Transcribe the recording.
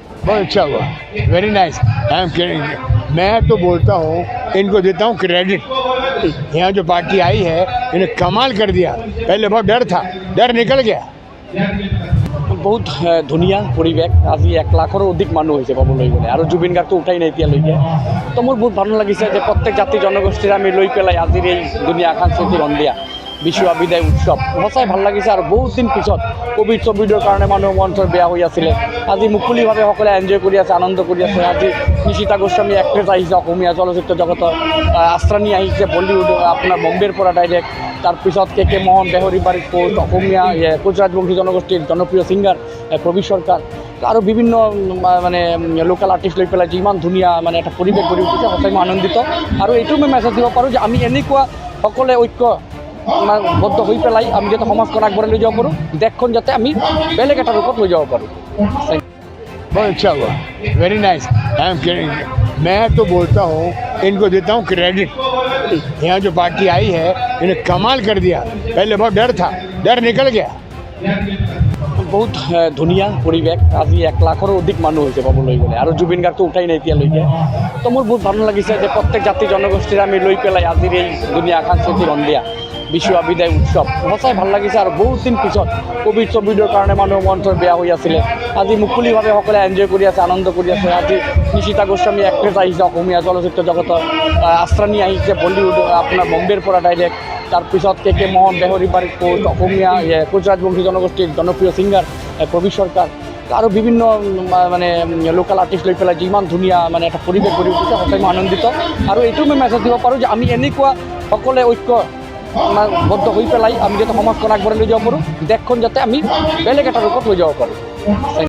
बहुत अच्छा हुआ, वेरी नाइस। आई एम मैं तो बोलता हूँ, इनको देता हूँ क्रेडिट। यहाँ जो पार्टी आई है इन्हें कमाल कर दिया। पहले बहुत डर था, डर निकल गया। বহুত ধুনীয়া পৰিৱেশ। আজি 1 লাখৰো অধিক মানুহ হৈছে ক'বলৈ গ'লে, আৰু জুবিন গাৰ্গটো উঠাই নাই এতিয়ালৈকে। তো মোৰ বহুত ভাল লাগিছে যে প্ৰত্যেক জাতি জনগোষ্ঠীৰ আমি লৈ পেলাই আজিৰ এই ধুনীয়া সাংস্কৃতিক সন্ধিয়া বিশু বিদায় উৎসৱ সঁচাই ভাল লাগিছে। আৰু বহুত দিন পিছত কোভিডৰ কাৰণে মানুহৰ মন চন বেয়া হৈ আছিলে, আজি মুকলিভাৱে সকলোৱে এনজয় কৰি আছে, আনন্দ কৰি আছে। আজি নিশিতা গোস্বামী এক্ট্ৰেছ আহিছে, অসমীয়া চলচ্চিত্ৰ জগতৰ আশ্ৰানী আহিছে বলিউড আপোনাৰ বম্বেৰ পৰা ডাইৰেক্ট। তাৰপিছত কে মোহন, বেহৰীবাৰীত কোচ, অসমীয়া কোচ ৰাজবংশী জনগোষ্ঠীৰ জনপ্ৰিয় ছিংগাৰ প্ৰবীৰ চৰকাৰ, আৰু বিভিন্ন মানে লোকেল আৰ্টিষ্ট লৈ পেলাই যিমান ধুনীয়া মানে এটা পৰিৱেশ গঢ়ি উঠিছে, সঁচাই মই আনন্দিত। আৰু এইটো মই মেছেজ দিব পাৰোঁ যে আমি এনেকুৱা সকলোৱে ঐক্যবদ্ধ হৈ পেলাই আমি যাতে সমাজখন আগবঢ়াই লৈ যাব পাৰোঁ, দেশখন যাতে আমি বেলেগ এটা ৰূপত লৈ যাব পাৰোঁ। बहुत अच्छा हुआ, वेरी नाइस। आई एम मैं तो बोलता हूँ, इनको देता हूँ क्रेडिट। यहाँ जो पार्टी आई है इन्हें कमाल कर दिया। पहले बहुत डर था, डर निकल गया। বহুত ধুনীয়া পৰিৱেশ। আজি 1 লাখৰো অধিক মানুহ হৈছে ক'বলৈ গ'লে, আৰু জুবিন গাৰ্গটো উঠাই নাই এতিয়ালৈকে। তো মোৰ বহুত ভাল লাগিছে যে প্ৰত্যেক জাতি জনগোষ্ঠীৰ আমি লৈ পেলাই আজিৰ এই ধুনীয়া সাংস্কৃতিক সন্ধিয়া বিশু বিদায় উৎসৱ সঁচাই ভাল লাগিছে। আৰু বহুত দিন পিছত কোভিডৰ কাৰণে মানুহৰ মন চন বেয়া হৈ আছিলে, আজি মুকলিভাৱে সকলোৱে এনজয় কৰি আছে, আনন্দ কৰি আছে। আজি নিশিতা গোস্বামী এক্ট্ৰেছ আহিছে, অসমীয়া চলচ্চিত্ৰ জগতৰ আশ্ৰানী আহিছে বলিউড আপোনাৰ বম্বেৰ পৰা ডাইৰেক্ট। তাৰপিছত কে মোহন, বেহৰীবাৰীত কোচ, অসমীয়া কোচ ৰাজবংশী জনগোষ্ঠীৰ জনপ্ৰিয় ছিংগাৰ প্ৰবীৰ চৰকাৰ, আৰু বিভিন্ন মানে লোকেল আৰ্টিষ্ট লৈ পেলাই যিমান ধুনীয়া মানে এটা পৰিৱেশ গঢ়ি উঠিছে, সঁচাই মই আনন্দিত। আৰু এইটো মই মেছেজ দিব পাৰোঁ যে আমি এনেকুৱা সকলোৱে ঐক্যবদ্ধ হৈ পেলাই আমি যাতে সমাজখন আগবঢ়াই লৈ যাব পাৰোঁ, দেশখন যাতে আমি বেলেগ এটা ৰূপত লৈ যাব পাৰোঁ।